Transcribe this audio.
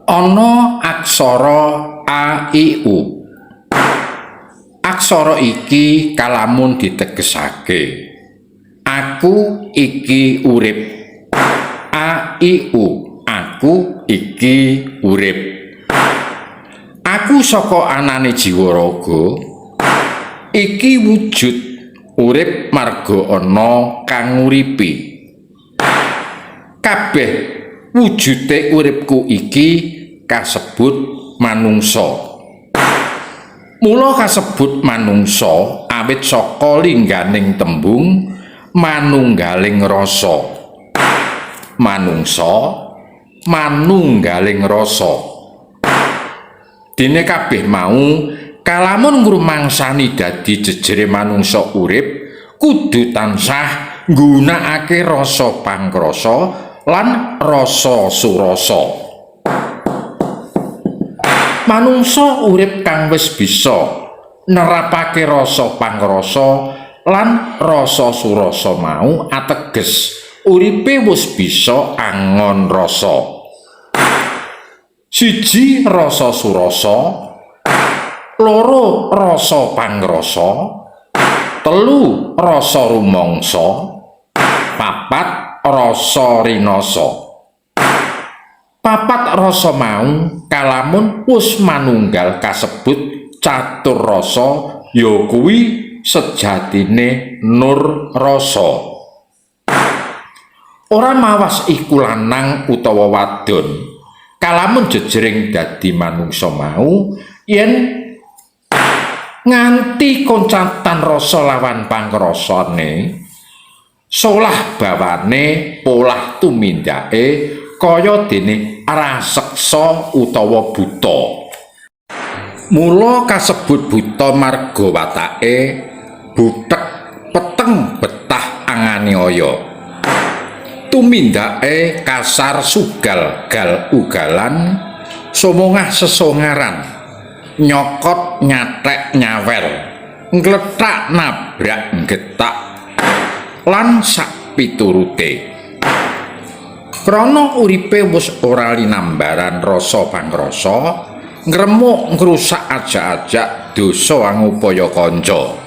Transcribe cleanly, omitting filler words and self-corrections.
Ana aksara A I U. Aksara iki kalamun ditegesake aku iki urip. A I U, aku iki urip. Aku saka anane jiwa raga iki wujud urip marga ana kang nguripi. Kabeh wujude uripku iki kasebut manungsa. Mula kasebut manungsa awit saka lingganing tembung manunggaling rasa. Manungsa manunggaling rasa. Dene kabeh mau kalamun ngrumangsani dadi jejere manungsa urip kudu tansah nggunakake rasa pangkrasa lan rasa surasa. Manungsa urip kang wis bisa nerapake rasa pangrasa lan rasa surasa mau ateges uripe wis bisa angon rasa. Siji rasa surasa, loro rasa pangrasa, telu rasa rumangsa, papat rasa rinasa. Papat rasa mau kalamun wis manunggal kasebut catur rasa ya kuwi sejatine nur rasa. Ora mawas iku lanang utawa wadon kalamun jejering dadi manungsa mau yen nganti koncatan rasa lawan pangrasane solah bawane polah tumindake kaya dene raseksa utawa buta. Mula kasebut buta marga watake butek peteng betah angane aya. Tumindake kasar sugal gal ugalan somongah sesongaran nyokot nyatek nyawer ngletak nabrak getak lan sak piturute. Krana uripe wis ora linambaran rasa pangrasa, ngremuk ngrusak ajak-ajak dosa angupaya kanca.